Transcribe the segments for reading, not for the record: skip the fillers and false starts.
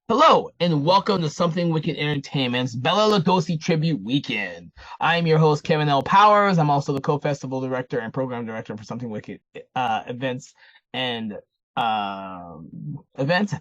Hello, and welcome to Something Wicked Entertainment's Bela Lugosi Tribute Weekend. I'm your host, Kevin L. Powers. I'm also the co-festival director and program director for Something Wicked events and event.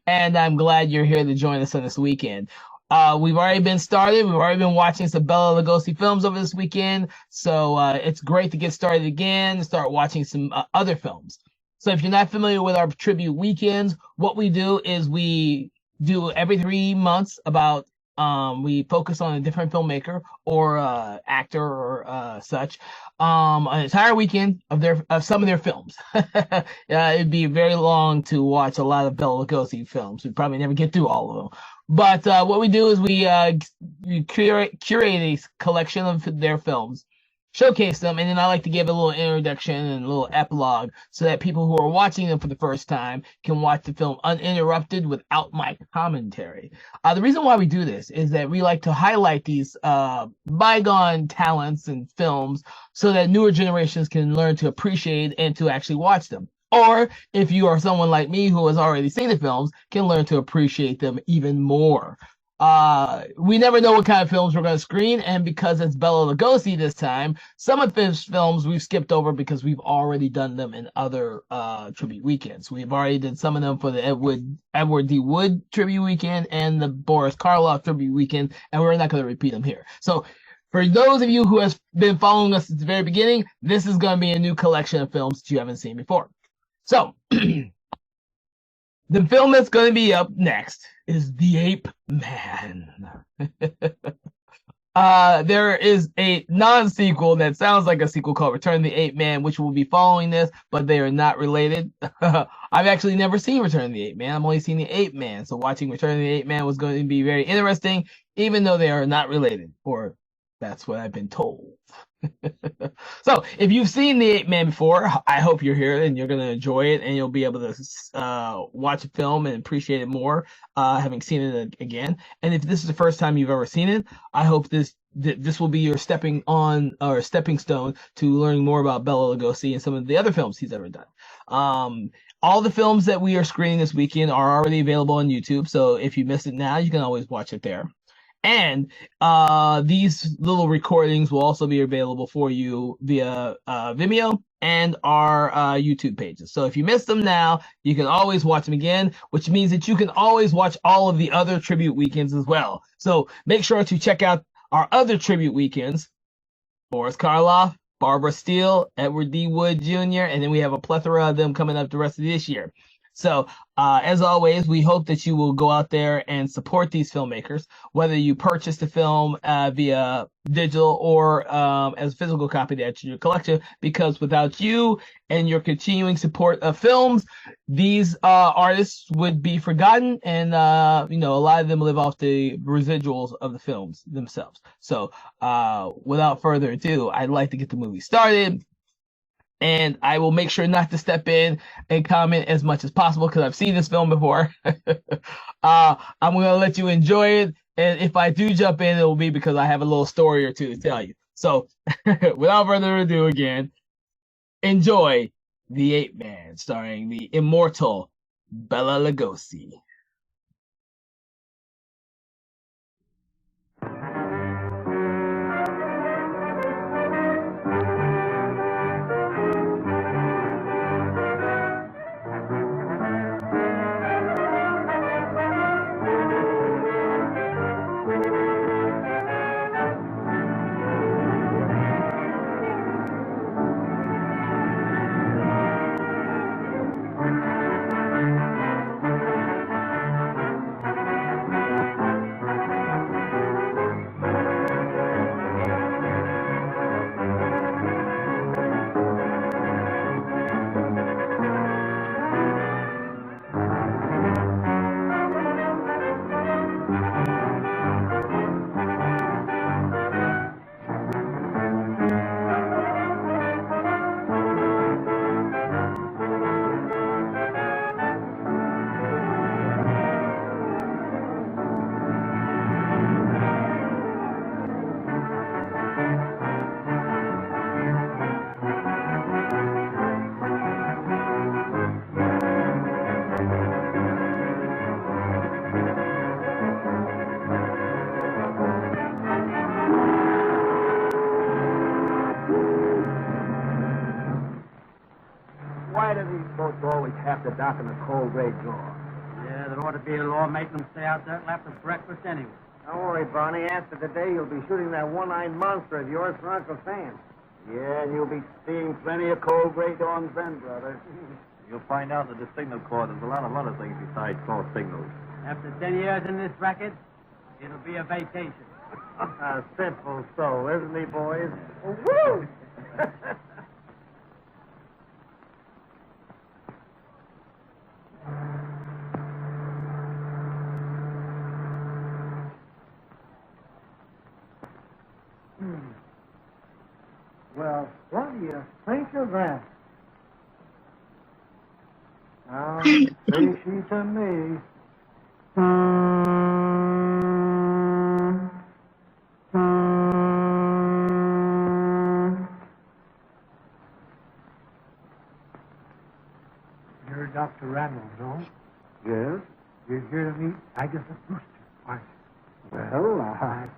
And I'm glad you're here to join us on this weekend. We've already been started. We've already been watching some Bela Lugosi films over this weekend. So it's great to get started again and start watching some other films. So if you're not familiar with our tribute weekends, what we do is we do every 3 months about we focus on a different filmmaker or actor or such an entire weekend of some of their films. It'd be very long to watch a lot of Bela Lugosi films. We'd probably never get through all of them. But what we do is we curate a collection of their films, showcase them, and then I like to give a little introduction and a little epilogue so that people who are watching them for the first time can watch the film uninterrupted without my commentary. The reason why we do this is that we like to highlight these bygone talents and films so that newer generations can learn to appreciate and to actually watch them. Or if you are someone like me who has already seen the films, can learn to appreciate them even more. We never know what kind of films we're going to screen, and because it's Bela Lugosi this time, some of his films we've skipped over because we've already done them in other tribute weekends. We've already did some of them for the Edward D. Wood tribute weekend and the Boris Karloff tribute weekend, and we're not going to repeat them here. So for those of you who have been following us since the very beginning, this is going to be a new collection of films that you haven't seen before. So the film that's going to be up next is The Ape Man. There is a non-sequel that sounds like a sequel called Return of the Ape Man, which will be following this, but they are not related. I've actually never seen Return of the Ape Man. I've only seen The Ape Man, so watching Return of the Ape Man was going to be very interesting, even though they are not related, or that's what I've been told. So, if you've seen The Ape Man before, I hope you're here and you're going to enjoy it and you'll be able to watch a film and appreciate it more, having seen it again. And if this is the first time you've ever seen it, I hope this will be your stepping stone to learning more about Bela Lugosi and some of the other films he's ever done. All the films that we are screening this weekend are already available on YouTube, so if you missed it now, you can always watch it there. And these little recordings will also be available for you via Vimeo and our YouTube pages. So if you missed them now, you can always watch them again, which means that you can always watch all of the other tribute weekends as well. So make sure to check out our other tribute weekends: Boris Karloff, Barbara Steele, Edward D. Wood Jr., and then we have a plethora of them coming up the rest of this year. So, as always, we hope that you will go out there and support these filmmakers, whether you purchase the film via digital or as a physical copy to add to your collection, because without you and your continuing support of films, these artists would be forgotten, and a lot of them live off the residuals of the films themselves. So, without further ado, I'd like to get the movie started. And I will make sure not to step in and comment as much as possible because I've seen this film before. I'm going to let you enjoy it. And if I do jump in, it will be because I have a little story or two to tell you. So without further ado, again, enjoy The Ape Man, starring the immortal Bela Lugosi. boats always have to dock in the cold, gray draw. Yeah, there ought to be a law making them stay out there till after breakfast anyway. Don't worry, Barney. After today, you'll be shooting that one-eyed monster of yours for Uncle Sam. Yeah, and you'll be seeing plenty of cold gray dawns then, brother. You'll find out that the signal corps there's a lot of other things besides false signals. After 10 years in this racket, it'll be a vacation. A simple soul, isn't he, boys? Woo! Well, what do you think of that? Now, fishy to me. You're Dr. Randall, no? Yes? You're here to meet Agatha Brewster, aren't you? Well, I...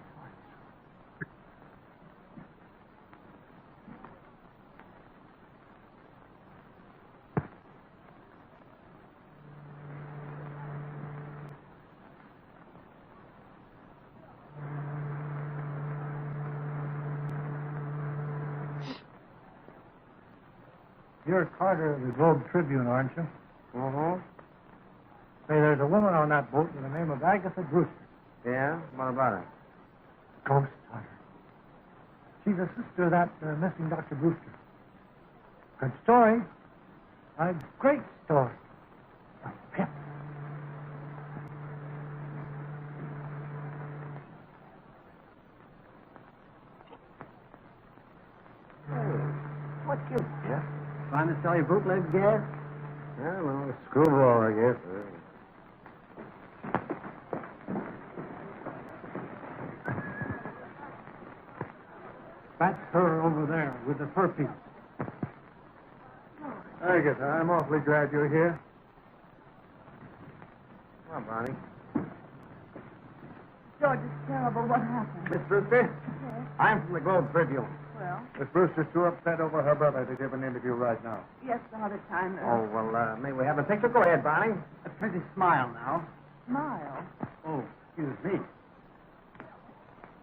You're Carter of the Globe Tribune, aren't you? Uh-huh. Say, there's a woman on that boat with the name of Agatha Brewster. Yeah? What about her? Ghost hunter. She's a sister of that missing Dr. Brewster. Good story. A great story. A pip. What gives you? Trying to sell you bootleg gas? I don't know. Screwball, I guess. That's her over there with the fur piece. Agatha, I'm awfully glad you're here. Come on, Bonnie. George, it's terrible. What happened? Miss Brewster? Yes. I'm from the Globe Tribune. Well, Miss Brewster's too upset over her brother to give an interview right now. yes, another time. Oh, well, may we have a picture? Go ahead, Bonnie. A pretty smile now. Smile. Oh, excuse me.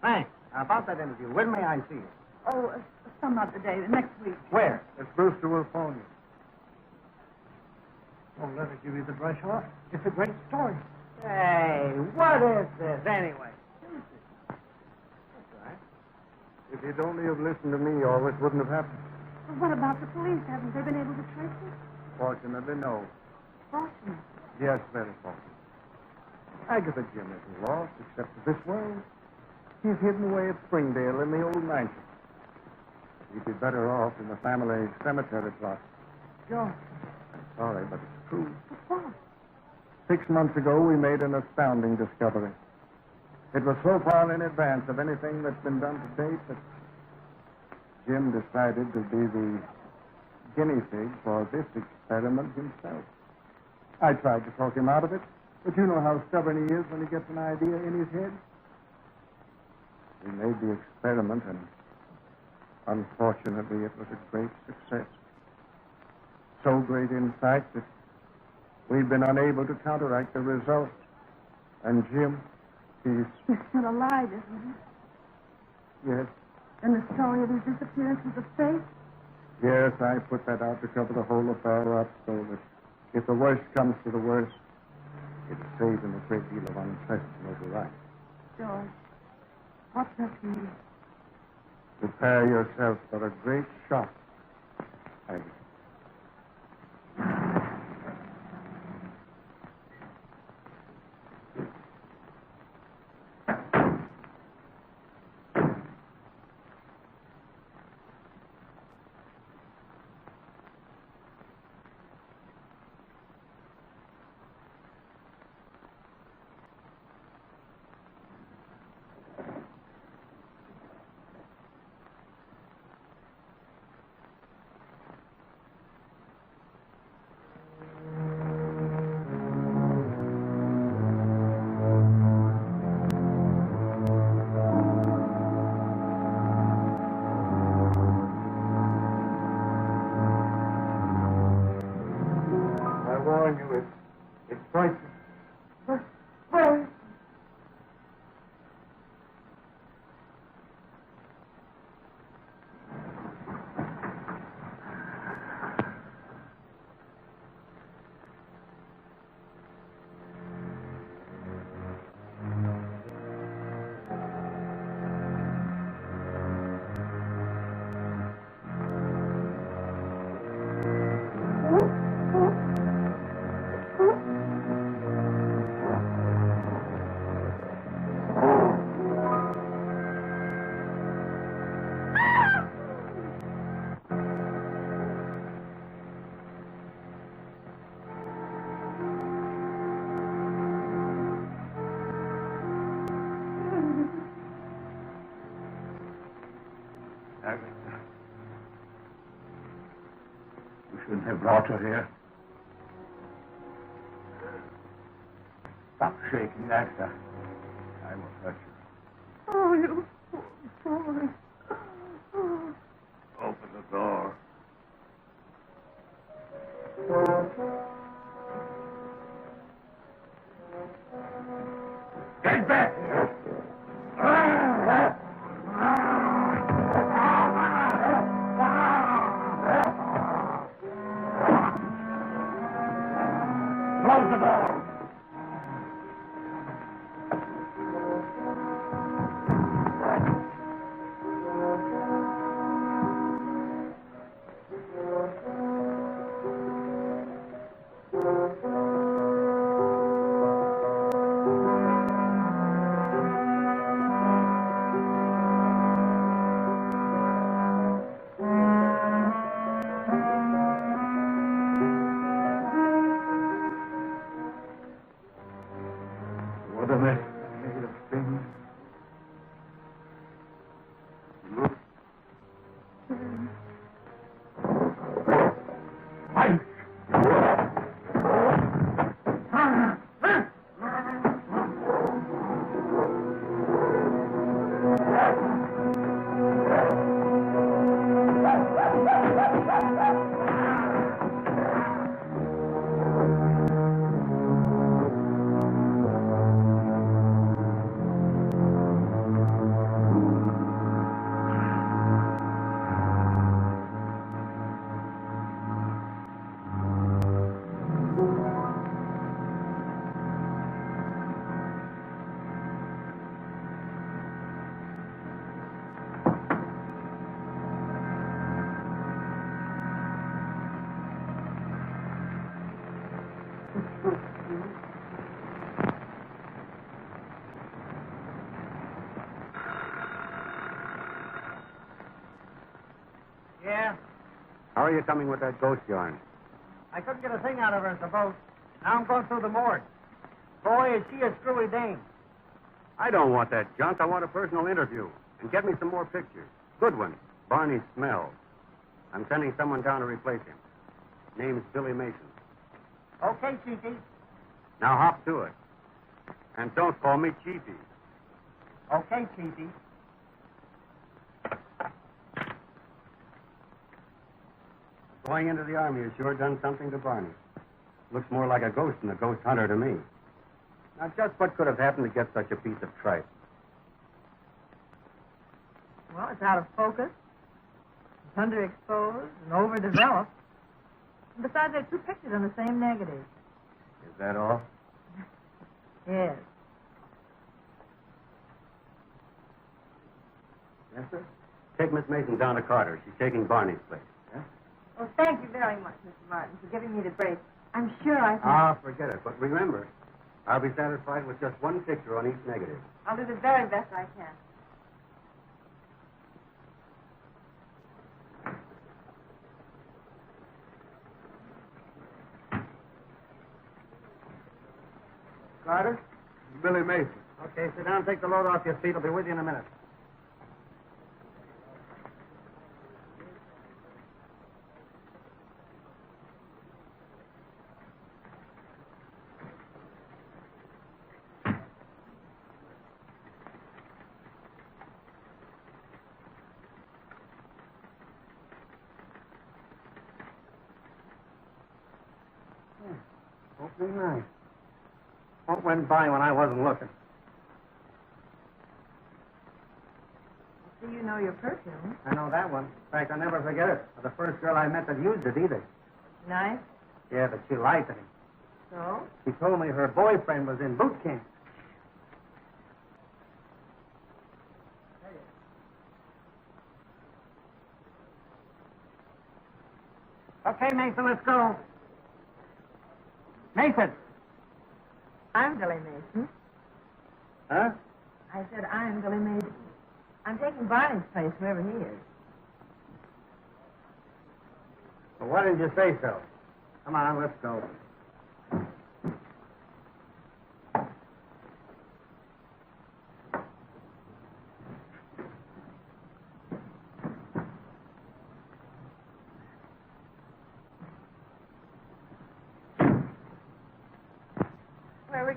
Thanks. Now, about that interview, when may I see you? Oh, some other day, next week. Where? Miss Brewster will phone you. Oh, let her give you the brush off. It's a great story. Hey, what is this, anyway? That's right. If you'd only have listened to me, all this wouldn't have happened. Well, what about the police? Haven't they been able to trace it? Fortunately, no. Fortunate. Yes, very fortunate. Agatha Jim isn't lost, except for this world. He's hidden away at Springdale in the old mansion. He'd be better off in the family cemetery plot. George. I'm sorry, but it's true. But what? 6 months ago, we made an astounding discovery. It was so far in advance of anything that's been done to date that Jim decided to be the guinea pig for this experiment himself. I tried to talk him out of it, but you know how stubborn he is when he gets an idea in his head. We made the experiment, and unfortunately, it was a great success. So great, in fact, that we've been unable to counteract the results. And Jim, he's... He's still alive, isn't he? Yes. And the story of his disappearance was a fake? Yes, I put that out to cover the whole affair up so that if the worst comes to the worst, it'll save him a great deal of unpleasant notoriety. George, what's that to you? Prepare yourself for a great shock, Agatha. They brought her here. Stop shaking, Agda. I will hurt you. Oh, you poor boy. Open the door. Get back! Close the door! What a mess I made of things. Look. Fight! Yeah? How are you coming with that ghost yarn? I couldn't get a thing out of her at the boat. Now I'm going through the morgue. Boy, is she a screwy dame. I don't want that junk. I want a personal interview. And get me some more pictures. Good ones. Barney Smell. I'm sending someone down to replace him. Name's Billy Mason. Okay, Chiefy. Now hop to it. And don't call me Chiefy. Okay, Chiefy. Going into the Army has sure done something to Barney. Looks more like a ghost than a ghost hunter to me. Now, just what could have happened to get such a piece of tripe? Well, it's out of focus. It's underexposed and overdeveloped. And besides, there are two pictures on the same negative. Is that all? Yes. Yes, sir? Take Miss Mason down to Carter. She's taking Barney's place. Yeah? Well, thank you very much, Mr. Martin, for giving me the break. I'm sure I can... Ah, forget it. But remember, I'll be satisfied with just one picture on each negative. I'll do the very best I can. Carter? Billy Mason. Okay, sit down, take the load off your feet. I'll be with you in a minute. Opening night. What went by when I wasn't looking? So you know your perfume. I know that one. In fact, I'll never forget it. The first girl I met that used it either. Nice. Yeah, but she lied to me. So? She told me her boyfriend was in boot camp. Okay, Mason, let's go. Mason! I'm Billy Mason. Huh? I said I'm Billy Mason. I'm taking Barney's place, wherever he is. Well, why didn't you say so? Come on, let's go.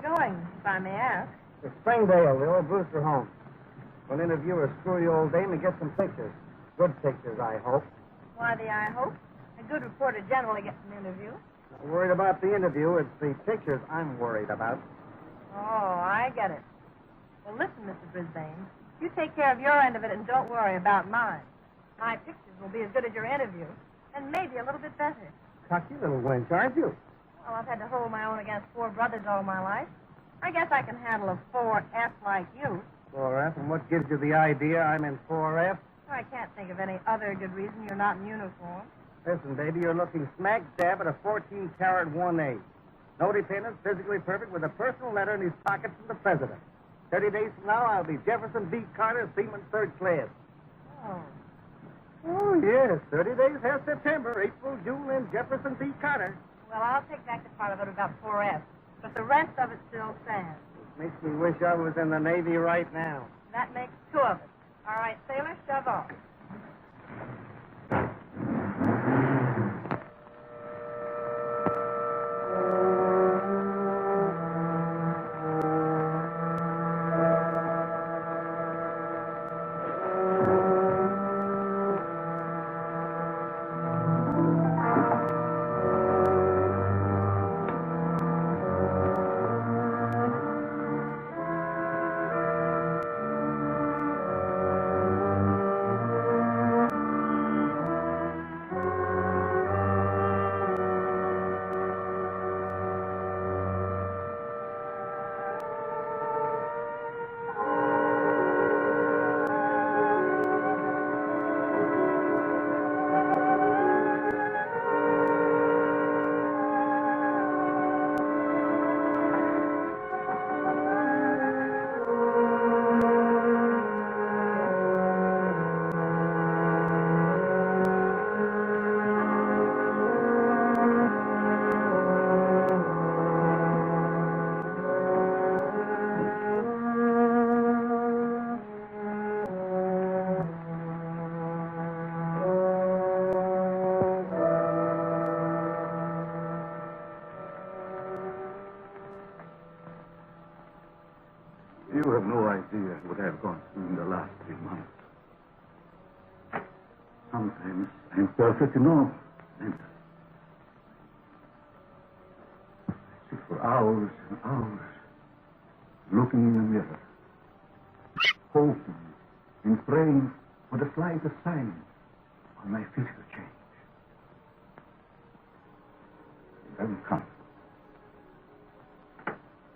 going, if I may ask? It's Springdale, the old Brewster home. We'll interview a screwy old dame and get some pictures. Good pictures, I hope. Why the I hope? A good reporter generally gets an interview. Not worried about the interview. It's the pictures I'm worried about. Oh, I get it. Well, listen, Mr. Brisbane. You take care of your end of it and don't worry about mine. My pictures will be as good as your interview, and maybe a little bit better. Cocky little wench, aren't you? Well, I've had to hold my own against four brothers all my life. I guess I can handle a 4F like you. 4F, and what gives you the idea I'm in 4F? I can't think of any other good reason you're not in uniform. Listen, baby, you're looking smack dab at a 14-carat 1A. No dependents, physically perfect, with a personal letter in his pocket from the president. 30 days from now, I'll be Jefferson B. Carter, Seaman 3rd class. Oh. Oh, yes. 30 days has September, April, June, and Jefferson B. Carter. Well, I'll take back the part of it about 4F, but the rest of it still stands. Makes me wish I was in the Navy right now. That makes two of us. All right, sailor, shove off. You have no idea what I've gone through in the last 3 months. Sometimes I'm perfectly normal. And I sit for hours and hours looking in the mirror, hoping and praying for the slightest sign of my physical change. It doesn't come.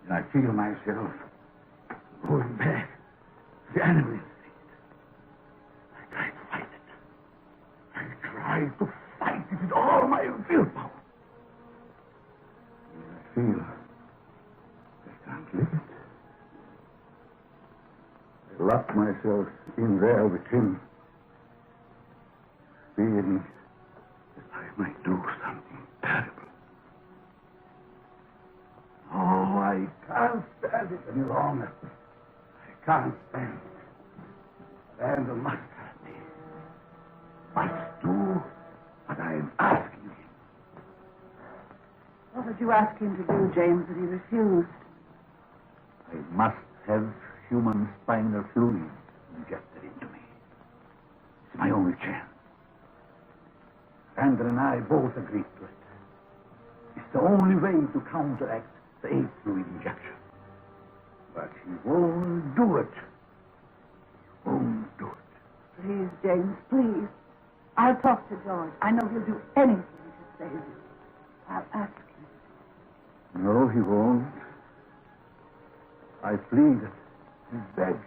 And I feel myself going back to the animal instinct. I try to fight it. I try to fight it with all my willpower. And I feel I can't live it. I lock myself in there with him, fearing that I might do something terrible. Oh, I can't stand it any longer. I can't stand it. And the master must do what I am asking him. What did you ask him to do, James, that he refused? I must have human spinal fluid injected into me. It's my only chance. Randall and I both agreed to it. It's the only way to counteract the APE fluid injection. But he won't do it. He won't do it. Please, James, please. I'll talk to George. I know he'll do anything to save you. I'll ask him. No, he won't. I pleaded. He begged.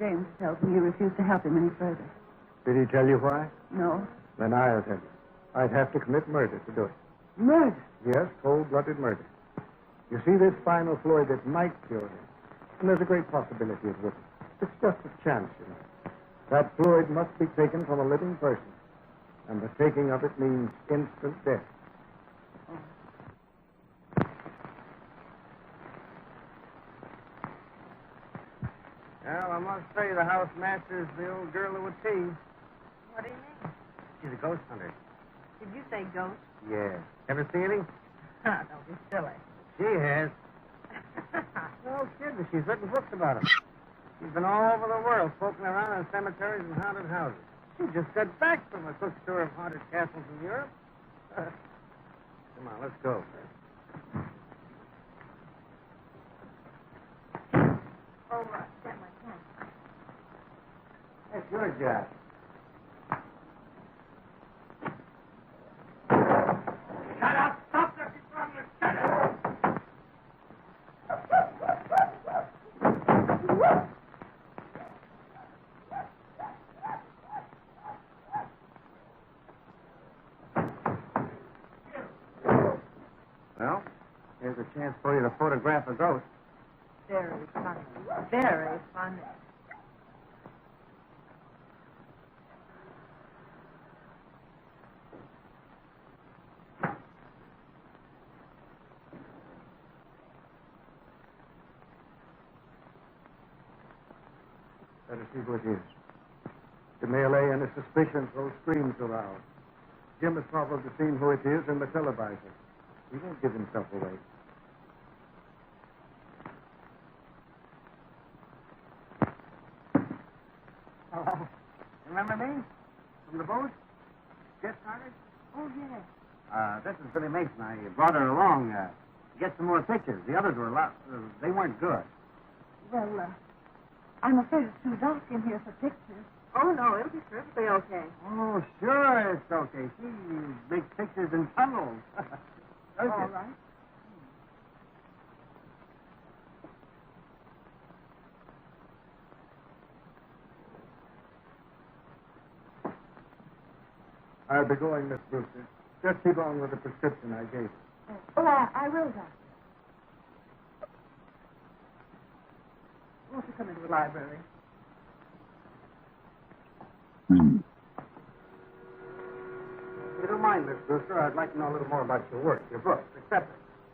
James tells me you refused to help him any further. Did he tell you why? No? Then I'll tell you. I'd have to commit murder to do it. Murder? Yes, cold-blooded murder. You see, this spinal fluid, it might cure him. And there's a great possibility it wouldn't. It's just a chance, you know. That fluid must be taken from a living person. And the taking of it means instant death. Well, I must say the housemaster is the old girl who would tease. What do you mean? She's a ghost hunter. Did you say ghost? Yeah. Ever see any? Don't be silly. She has. No kidding. She's written books about them. She's been all over the world, poking around in cemeteries and haunted houses. She just got back from a cook tour of haunted castles in Europe. Come on, let's go. Oh, get my pen. That's your job. Shut up! Stop looking from you! Shut up! Well, here's a chance for you to photograph a ghost. Very funny. Very funny. Better see who it is. The melee and the suspicion throw screams around. Jim has probably seen who it is in the televisor. He won't give himself away. Oh, remember me? From the boat? Guest started? Oh, yes. This is Billy Mason. I brought her along to get some more pictures. The others were they weren't good. Well, I'm afraid it's too dark in here for pictures. Oh, no, it'll be perfectly okay. Oh, sure it's okay. She makes pictures in tunnels. All right. I'll be going, Miss Brewster. Just keep on with the prescription I gave you. Oh, I will, Doctor. Won't you come into the library? If you don't mind, Miss Brewster, I'd like to know a little more about your work, your books, etc.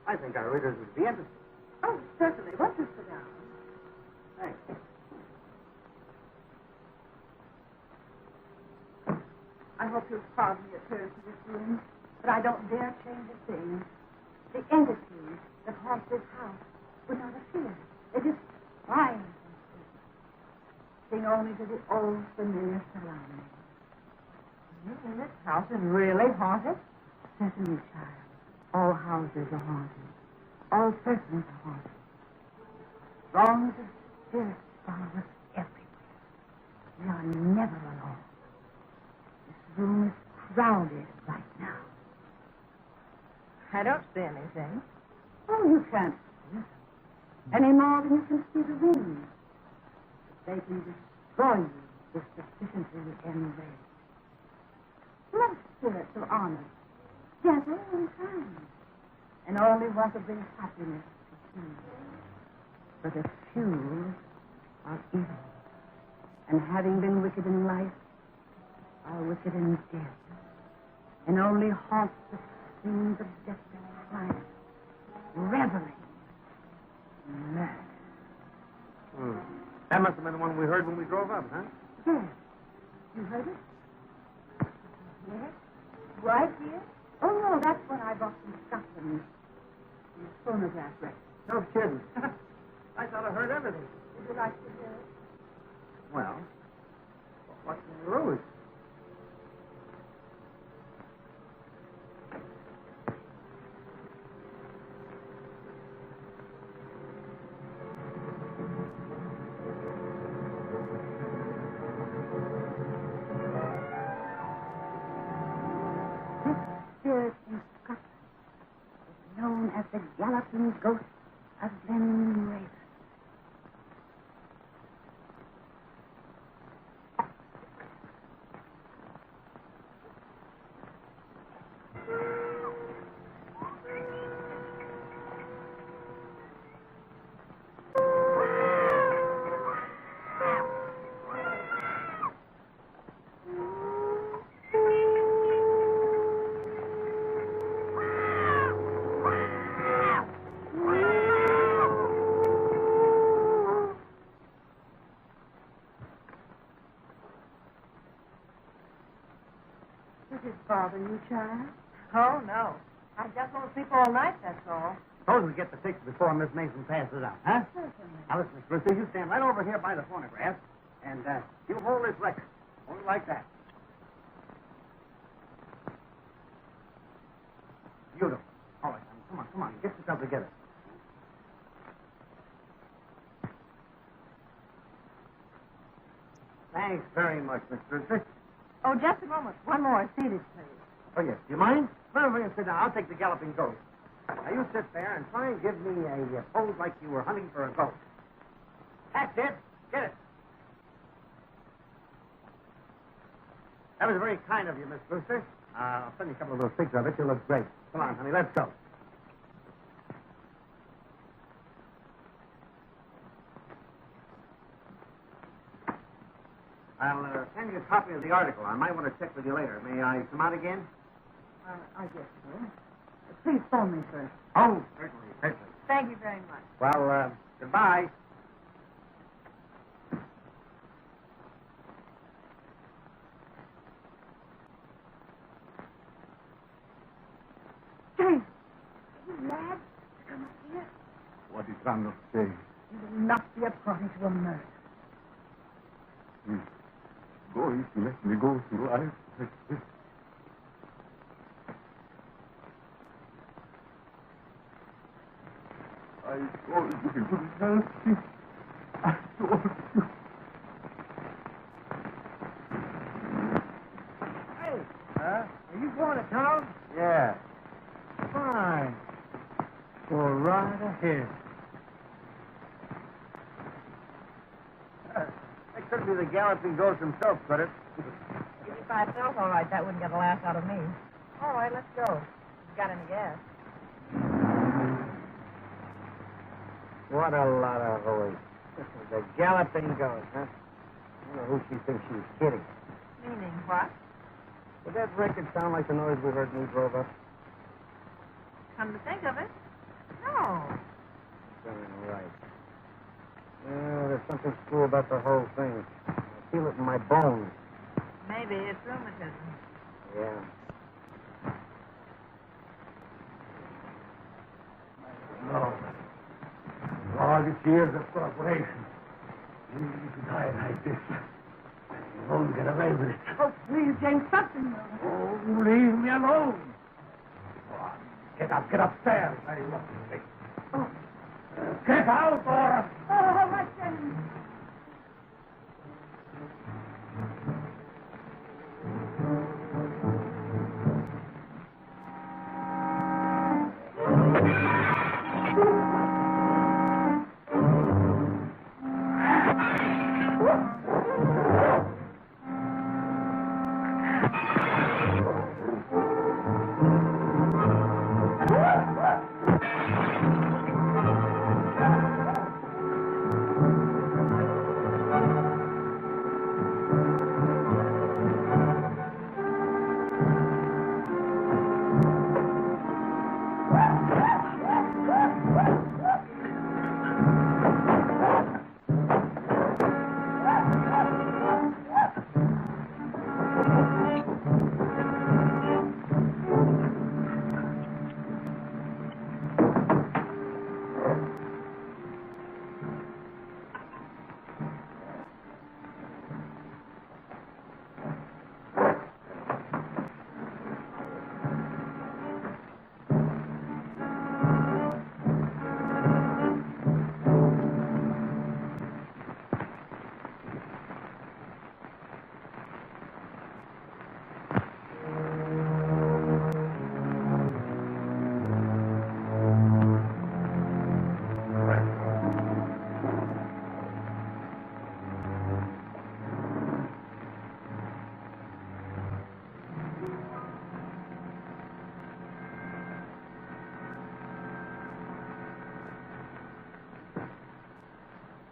I think our readers would be interested. Oh, certainly. Won't you sit down? Thanks. I hope you'll pardon the appearance of this room, but I don't dare change a thing. The entities that haunt this house would not appear. They just rise and sing only to the old familiar surroundings. This house is really haunted? Certainly, child. All houses are haunted. All persons are haunted. Songs of spirits follow us everywhere. We are never alone. This room is crowded right now. I don't see anything. Oh, you can't see it any more than you can see the wind. They can destroy you with sufficiently enraged. Love spirits of honor, gentle and kind, and only want to bring happiness to few. But a few are evil, and having been wicked in life, are wicked in death, and only haunt the scenes of desperate crime, reveling in murder. That must have been the one we heard when we drove up, huh? Yes. You heard it? Yes. Right here? Oh, no, that's what I bought from Scotland. The phonograph record. No kidding. I thought I heard everything. Would you like to hear it? Well, what's in the rose? This spirit in Scotland is known as the galloping ghost of Glen Raven. bother you, child? Oh, no. I just won't sleep all night, that's all. Suppose we get the picture before Miss Mason passes out, huh? Certainly. Now, listen, Miss Brewster, you stand right over here by the phonograph, and you hold this record. Hold it like that. Beautiful. All right, honey, come on. Get yourself together. Thanks very much, Miss Brewster. Oh, just a moment. One more. Seated, please. Oh, yes. Do you mind? Well, bring sit down. I'll take the galloping ghost. Now, you sit there and try and give me a pose like you were hunting for a ghost. That's it. Get it. That was very kind of you, Miss Brewster. I'll send you a couple of those pics of it. You look great. Come on, honey. Let's go. I'll send you a copy of the article. I might want to check with you later. May I come out again? I guess so. Please phone me first. Oh, certainly. Thank you very much. Well, goodbye. James, are you mad to come up here? What is Randolph saying? You will not be a party to a murder. He's going to let me go through life like this. I told you he wouldn't help me. I told you. Hey, are you going to town? Yeah. Fine. Go right ahead. That could be the galloping ghost himself, could it? If I felt all right, that wouldn't get a laugh out of me. All right, let's go. You got any gas? What a lot of hooey. This is the galloping ghost, huh? I don't know who she thinks she's kidding. Meaning what? Did that record sound like the noise we heard when we drove up? Come to think of it, no. Darn right. Yeah, there's something screwy about the whole thing. I feel it in my bones. Maybe it's rheumatism. Yeah. No. All these years of cooperation. You need to die like this. You won't get away with it. Oh, please, James, something. Oh, leave me alone. Get up, get upstairs. I want to say. Oh. Get out, or... Oh, my James.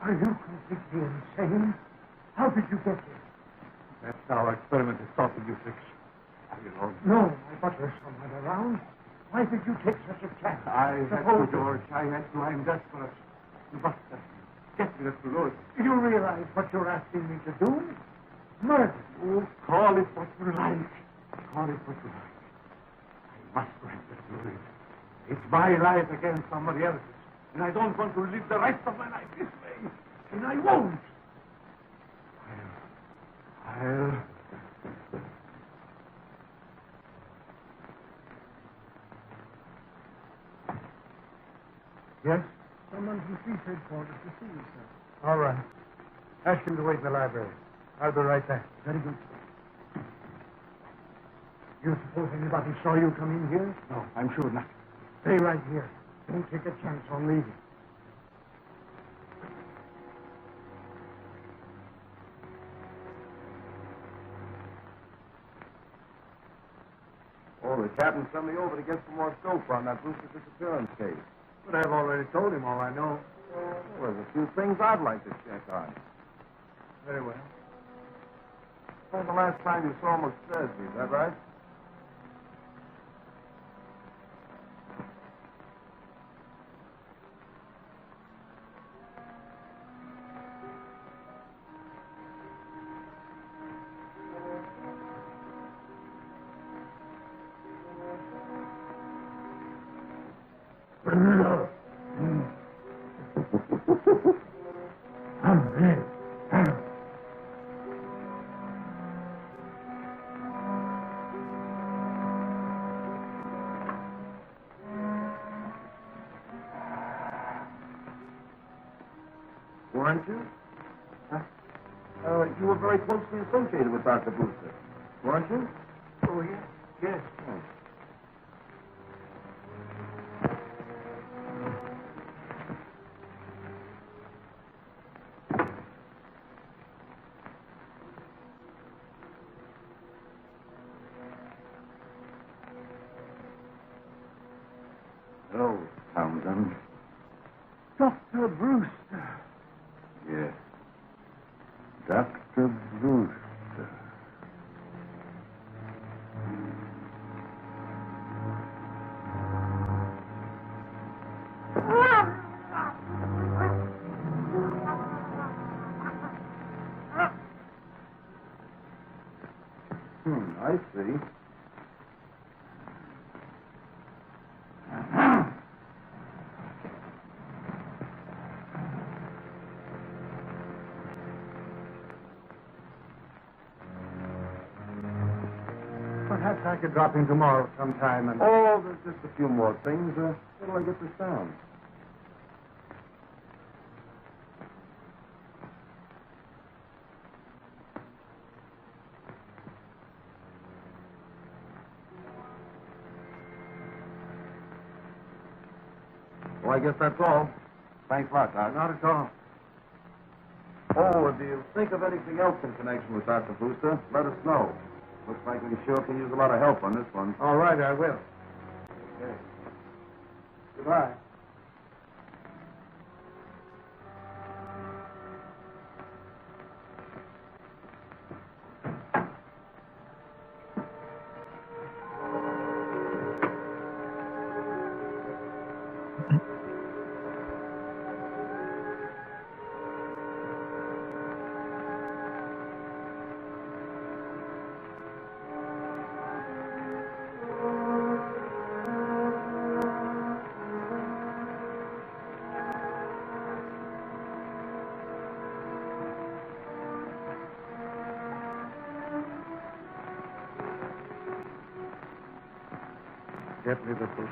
Are you completely insane? How did you get here? That's our experiment is stopping you, Fix. You know. No, I thought there was someone around. Why did you take such a chance? I had to, George. I had to. I'm desperate. You must get me to Louis. You realize what you're asking me to do? Murder. Oh, call it what you like. Call it what you like. I must grant the fluid. It's my life against somebody else's. And I don't want to live the rest of my life this way. And I won't. I'll... Yes? Someone from police headquarters to see you, sir. All right. Ask him to wait in the library. I'll be right back. Very good. You suppose anybody saw you come in here? No, I'm sure not. Stay right here. Don't take a chance on leaving. Oh, the captain sent me over to get some more dope on that Brewster disappearance case. But I've already told him all I know. Well, there's a few things I'd like to check on. Very well. When's the last time you saw him was Thursday, is that right? Weren't you? Huh? You were very closely associated with Dr. Brewster, weren't you? Oh, yes. Yes. Oh. Hello, Townsend. Dr. Brewster. Yes. Dr. Brewster. I see. Perhaps I could drop in tomorrow sometime and... Oh, there's just a few more things. Where do I get this down? Well, I guess that's all. Thanks a lot, Doc. Not at all. Oh, if you think of anything else in connection with Dr. Brewster, let us know. Looks like we sure can use a lot of help on this one. All right, I will. Okay. Goodbye. Get Liverpool.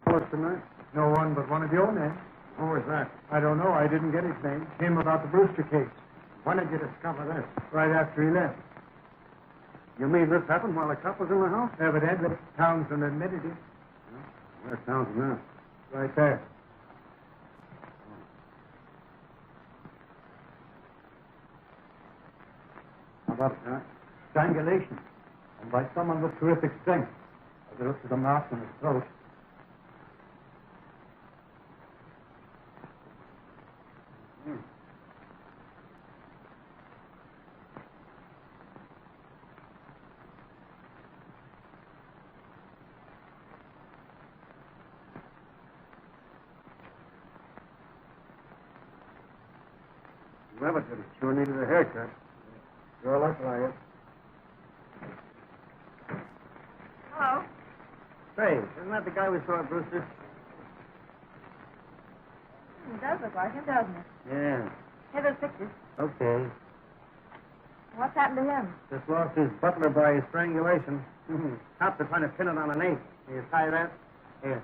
What's tonight? No one but one of your men. Who was that? I don't know. I didn't get his name. Came about the Brewster case. When did you discover this? Right after he left. You mean this happened while the cop was in the house? Evidently. Townsend admitted it. Where's Townsend now? Right there. How about it, huh? Strangulation. And by someone with terrific strength. As it looks at the marks on his throat. Whoever did it sure needed a haircut. Sure looked like it. Say, isn't that the guy we saw at Brewster's? It does look like him, doesn't it? Yeah. Here, those pictures. Okay. What's happened to him? Just lost his butler by strangulation. Cops are trying to pin it on an ape. Can you tie that? Here.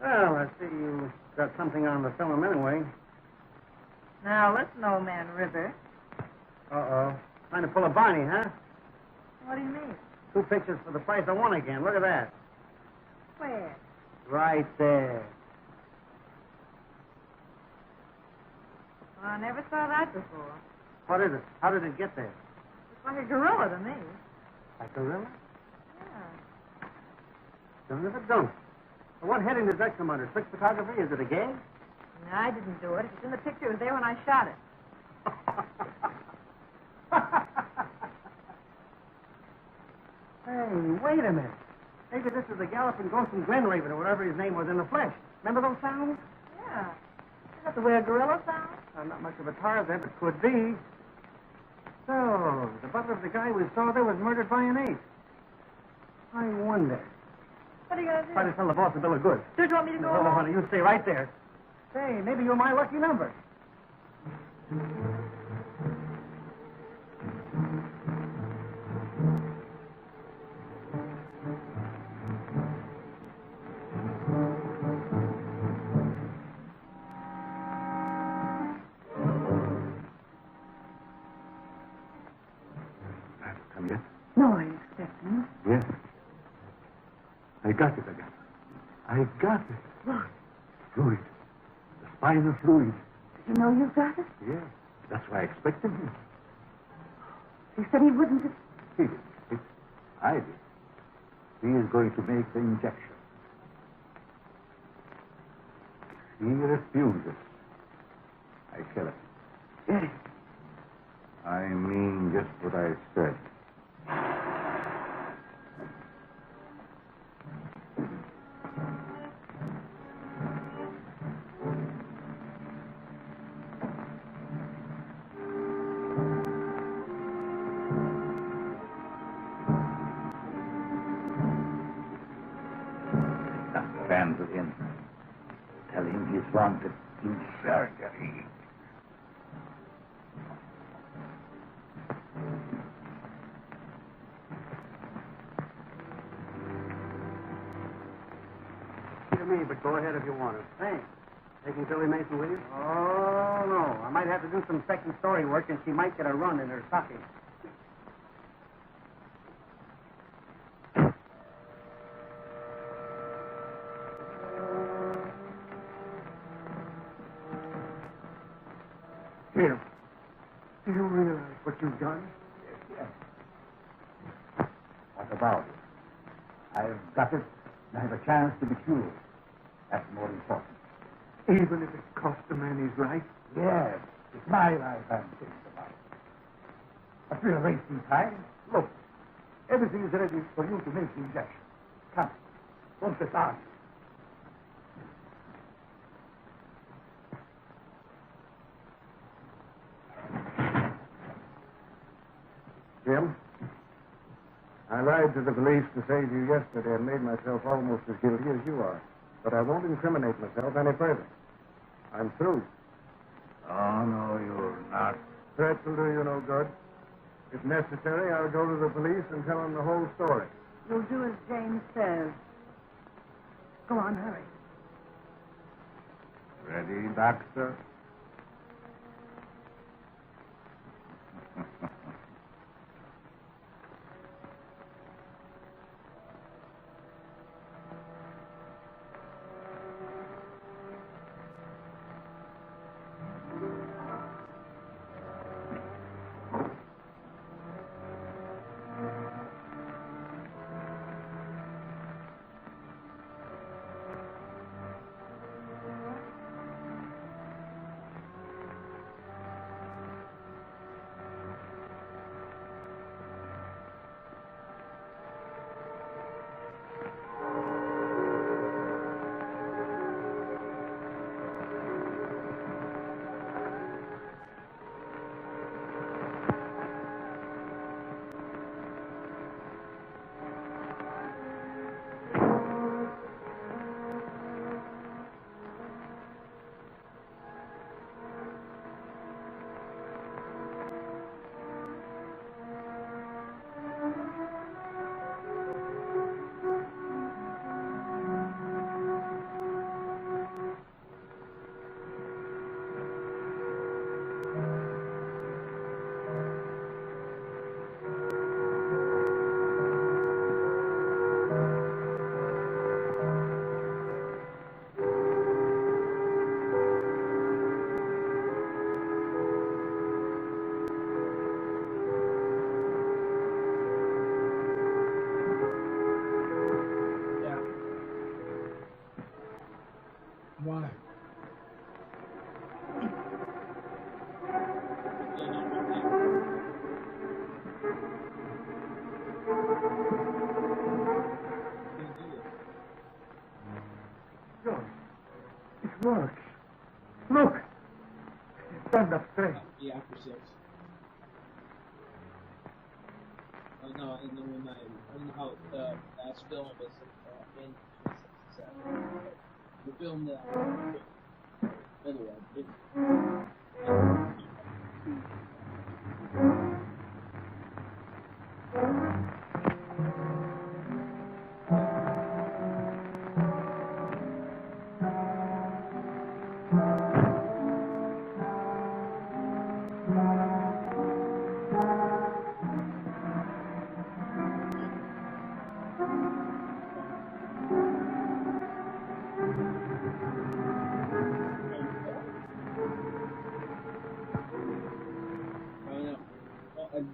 Well, I see you got something on the film anyway. Now, listen, old man River. Uh-oh. Trying to pull a Barney, huh? What do you mean? 2 pictures for the price of 1 again. Look at that. Where? Right there. Well, I never saw that before. What is it? How did it get there? Looks like a gorilla to me. Like a gorilla? Yeah. Don't if it don't. Well, what heading does that come under? Trick photography? Is it a gag? No, I didn't do it. If it's in the picture, it was there when I shot it. Hey, wait a minute. Maybe this is the galloping ghost from Glen Raven or whatever his name was in the flesh. Remember those sounds? Yeah. Is that the way a gorilla sounds? Not much of a Tarzan, but could be. So, the butler of the guy we saw there was murdered by an ape. I wonder. What are you going to do? Try to tell the boss a bill of goods. Don't you want me to go No, along? honey, you stay right there. Say, maybe you're my lucky number. Come yet? No, I expect him. Yes. I got it again. I got it. What? Fluid. The spinal fluid. Does he know you've got it? Yes. That's why I expected him. He said he wouldn't have... He did. I did. He is going to make the injection. He refuses. I tell him. Yes. I mean just what I said. Stand with him. Tell him he's wanted in surgery. To me, but go ahead if you want to. Thanks. Taking Billy Mason with you? Oh, no. I might have to do some second story work, and she might get a run in her stocking. Jim, do you realize what you've done? Yes. What about it? I've got it, and I have a chance to be cured. That's more important. Even if it costs a man his life? Yes. It's my life I'm thinking about. But we're wasting time. Look, everything is ready for you to make the injection. Come, don't get on. Jim, I lied to the police to save you yesterday and made myself almost as guilty as you are. But I won't incriminate myself any further. I'm through. Oh, no, you're not. Threats will do you no good. If necessary, I'll go to the police and tell them the whole story. You'll do as James says. Go on, hurry. Ready, Doctor? Look. Look. Stand up straight. Yeah, after 6. Oh no, in the one night. I don't know how the last film was in 1967. The film that middle one.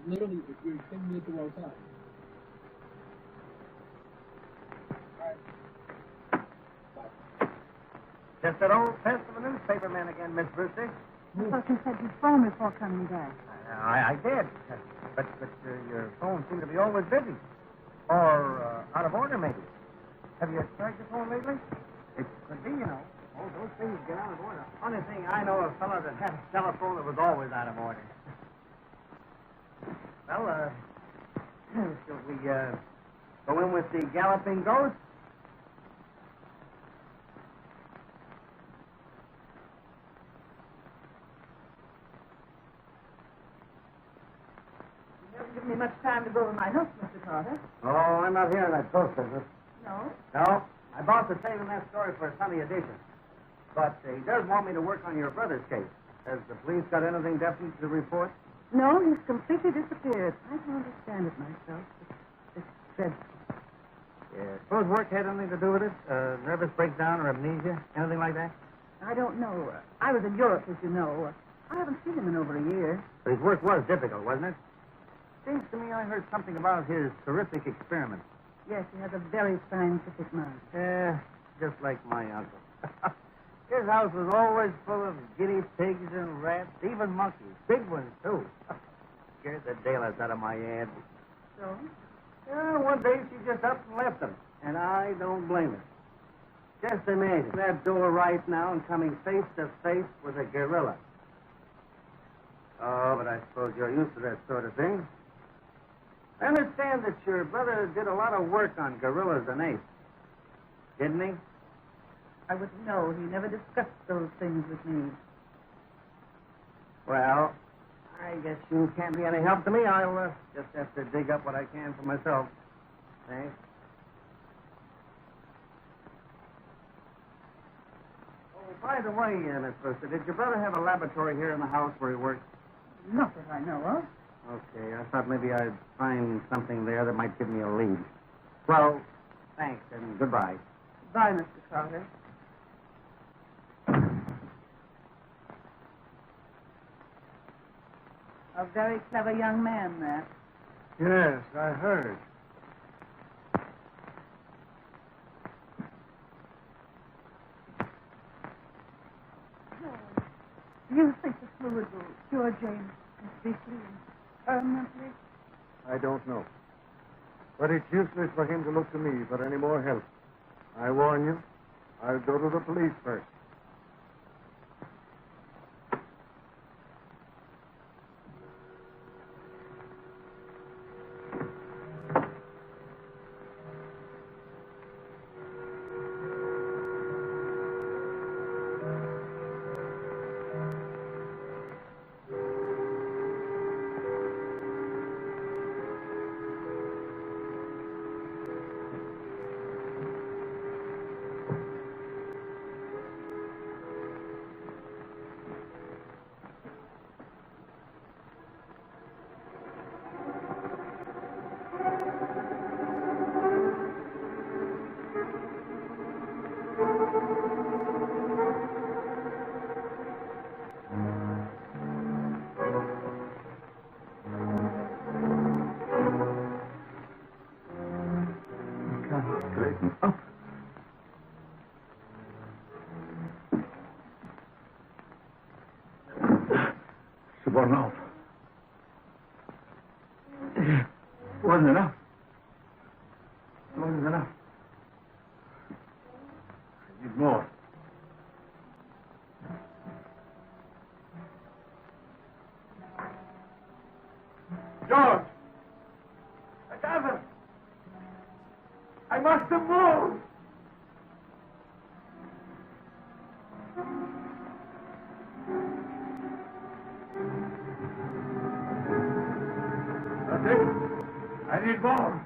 Literally, if you're 10 minutes the wrong time. Just that old pest of a newspaper man again, Miss Brewster. I thought you said you'd phone before coming back. I did. But your phone seemed to be always busy. Or out of order, maybe. Have you charged your phone lately? It could be, you know. Oh, those things get out of order. Only thing I know of a fellow that had a telephone that was always out of order. Well, shall we go in with the galloping ghost? You haven't given me much time to go over my notes, Mr. Carter. Oh, I'm not hearing that ghost business. No? No, my boss is saving that story for a Sunday edition. But he does want me to work on your brother's case. Has the police got anything definite to report? No, he's completely disappeared. I don't understand it myself. It's dreadful. Yeah. Suppose work had anything to do with it? Nervous breakdown or amnesia? Anything like that? I don't know. I was in Europe, as you know. I haven't seen him in over a year. But his work was difficult, wasn't it? Seems to me I heard something about his terrific experiments. Yes, he has a very scientific mind. Yeah, just like my uncle. His house was always full of guinea pigs and rats, even monkeys. Big ones, too. Scared the daylights out of my aunt. So? Yeah, one day she just up and left him. And I don't blame her. Just imagine that door right now and coming face to face with a gorilla. Oh, but I suppose you're used to that sort of thing. I understand that your brother did a lot of work on gorillas and apes. Didn't he? I wouldn't know. He never discussed those things with me. Well, I guess you can't be any help to me. I'll just have to dig up what I can for myself. Thanks. Oh, by the way, Miss Brewster, did your brother have a laboratory here in the house where he worked? Not that I know of. Okay, I thought maybe I'd find something there that might give me a lead. Well, thanks and goodbye. Bye, Mr. Carter. A very clever young man, that. Yes, I heard. Do you think the fluid will cure James completely and permanently? I don't know. But it's useless for him to look to me for any more help. I warn you, I'll go to the police first. Enough. Wasn't enough. Wasn't enough. I need more. I must have moved. That's it. I need more.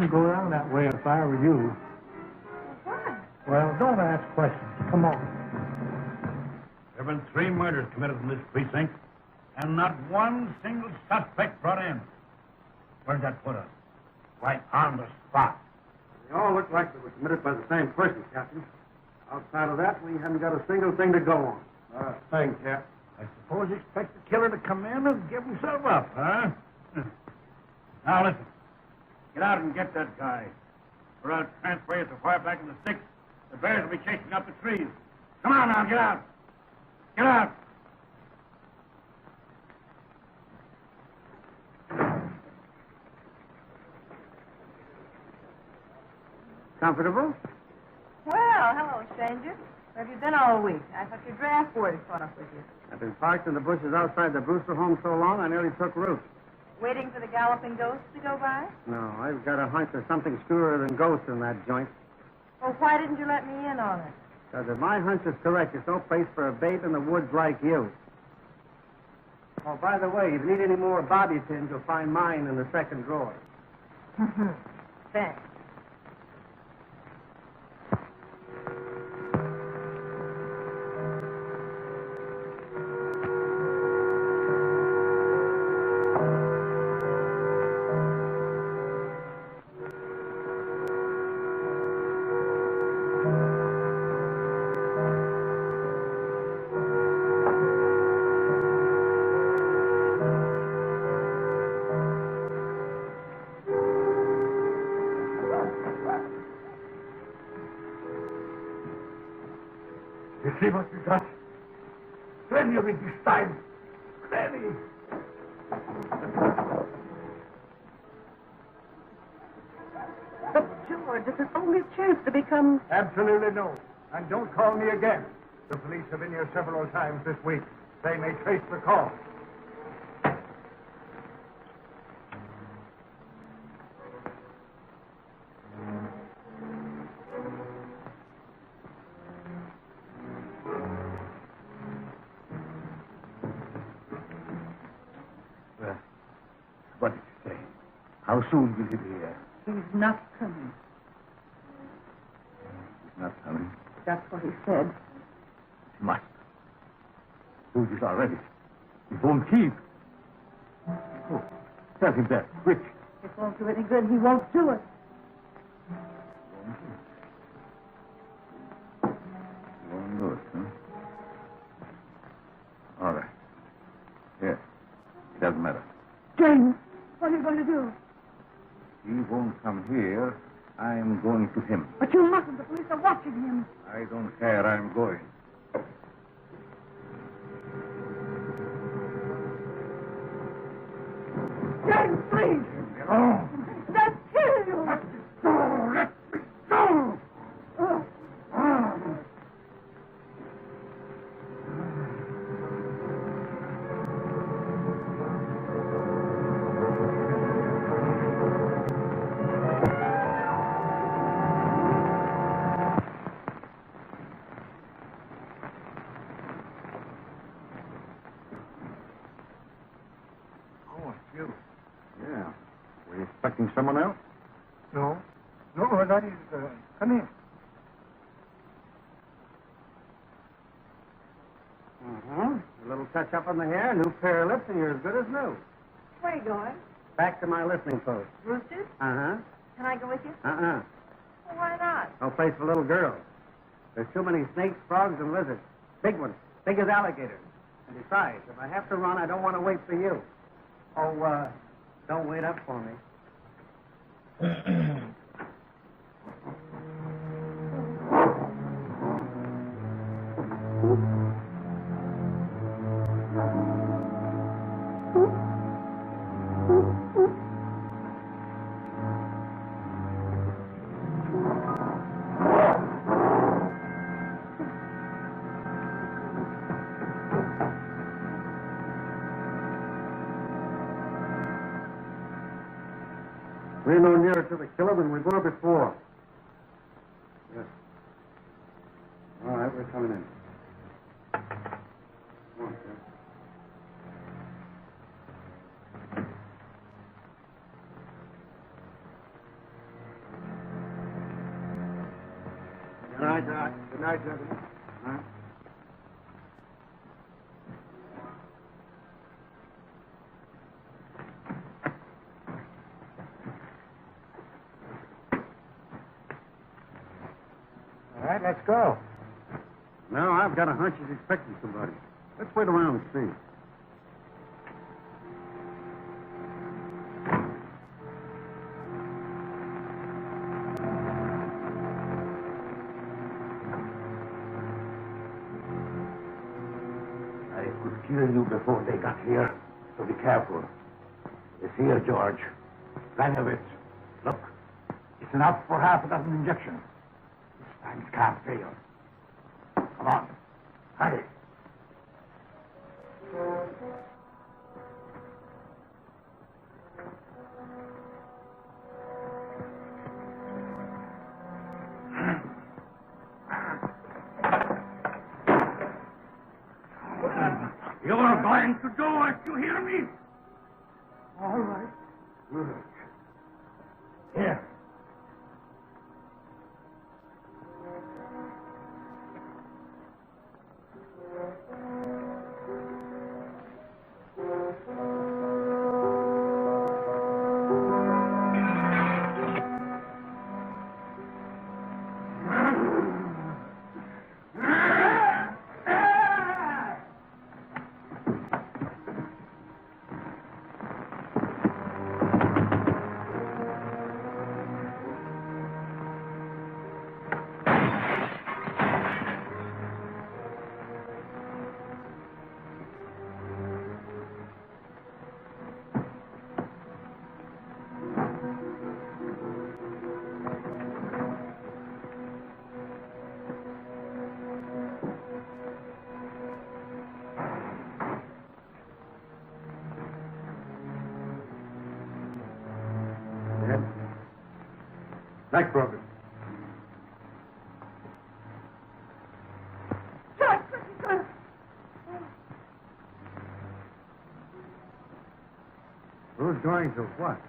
Go around that way if I were you. Why? Well, don't ask questions. Come on. There have been 3 murders committed in this precinct, and not one single suspect brought in. Where's that put us? Right on the spot. They all look like they were committed by the same person, Captain. Outside of that, we haven't got a single thing to go on. Thanks, Cap. I suppose you expect the killer to come in and give himself up, huh? Now, listen. Get out and get that guy. Or I'll transfer you so far back in the sticks, the bears will be chasing up the trees. Come on now, get out. Get out. Comfortable? Well, hello, stranger. Where have you been all week? I thought your draft board had caught up with you. I've been parked in the bushes outside the Brewster home so long I nearly took root. Waiting for the galloping ghosts to go by? No, I've got a hunch there's something screwier than ghosts in that joint. Well, why didn't you let me in on it? Because if my hunch is correct, there's no place for a babe in the woods like you. Oh, by the way, if you need any more bobby pins, you'll find mine in the second drawer. Thanks. You see what you got? Plenty of it this time. Plenty. But, George, this is only a chance to become... Absolutely no. And don't call me again. The police have been here several times this week. They may trace the call. What did you say? How soon will he be here? He's not coming. He's not coming. That's what he said. He must. Told this already. He won't keep. Oh, tell him that, quick. It won't do any good. He won't do it. He won't do it, huh? All right. Yes. It doesn't matter. James, what are you going to do? He won't come here. I'm going to him. But you mustn't. The police are watching him. I don't care. I'm going. James, please. Oh. They'll kill you. Let me go. Let me go. Expecting someone else? No. No, that is, come in. A little touch up on the hair, new pair of lips, and you're as good as new. Where are you going? Back to my listening post. Roosters? Uh-huh. Can I go with you? Uh-uh. Well, why not? No place for little girls. There's too many snakes, frogs, and lizards. Big ones. Big as alligators. And besides, if I have to run, I don't want to wait for you. Oh, don't wait up for me. We're no nearer to the killer than we were before. Yes. All right, we're coming in. Come on, sir. Good night, Doc. Good night, gentlemen. All right. All right, let's go. Now, I've got a hunch he's expecting somebody. Let's wait around and see. I could kill you before they got here, so be careful. It's here, George. Plenty of it. Look, it's enough for half a dozen injections. This time it can't fail. Come on, hurry. You're going to do it, you hear me? All right. Good. Here. Neck broken. Who's going to what?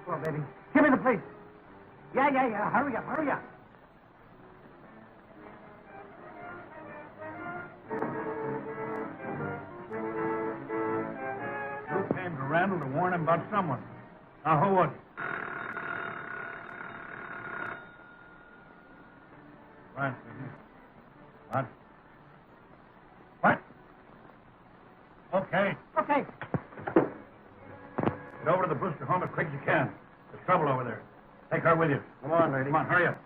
Come on, baby. Give me the police. Yeah. Hurry up. You came to Randall to warn him about someone. Now, who was it? Right. What? What? Okay. Get over to the Brewster home as quick as you can. There's trouble over there. Take her with you. Come on, lady. Come on, hurry up.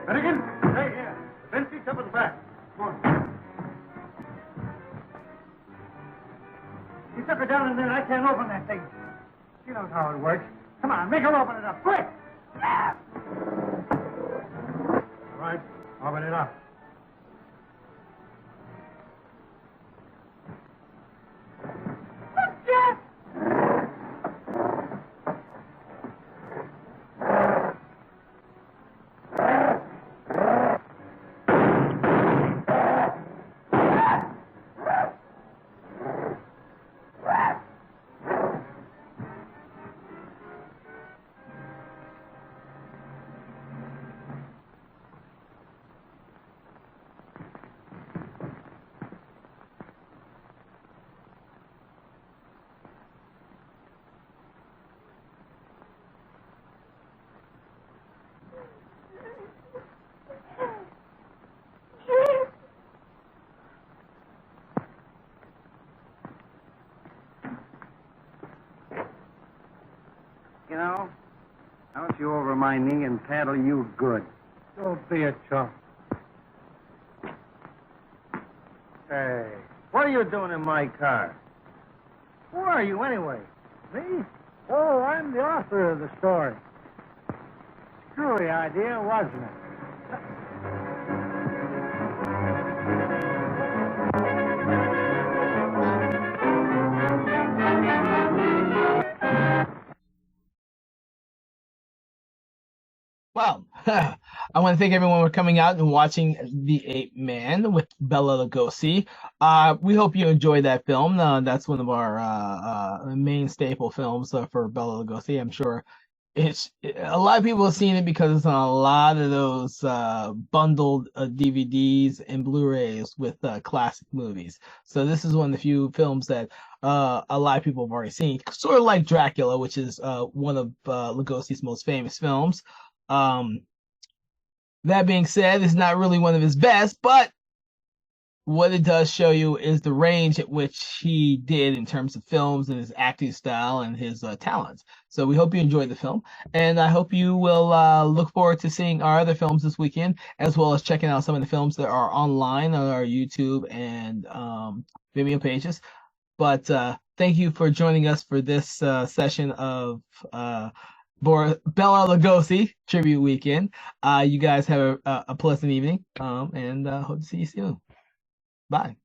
Finnegan, stay here. Vincey's up at the back. Come on. You took her down in there. I can't open that thing. She knows how it works. Come on, make her open it up, quick! All right, open it up. You know, don't you over my knee and paddle you good. Don't be a chump. Hey, what are you doing in my car? Who are you anyway? Me? Oh, I'm the author of the story. Screwy idea, wasn't it? Well, I want to thank everyone for coming out and watching The Ape Man with Bela Lugosi. We hope you enjoyed that film. That's one of our main staple films for Bela Lugosi. I'm sure a lot of people have seen it because it's on a lot of those bundled DVDs and Blu-rays with classic movies. So this is one of the few films that a lot of people have already seen, sort of like Dracula, which is one of Lugosi's most famous films. That being said, it's not really one of his best, but what it does show you is the range at which he did in terms of films and his acting style and his talents. So we hope you enjoyed the film, and I hope you will look forward to seeing our other films this weekend, as well as checking out some of the films that are online on our YouTube and Vimeo pages. But thank you for joining us for this session of Bela Lugosi Tribute Weekend. You guys have a pleasant evening, and hope to see you soon. Bye.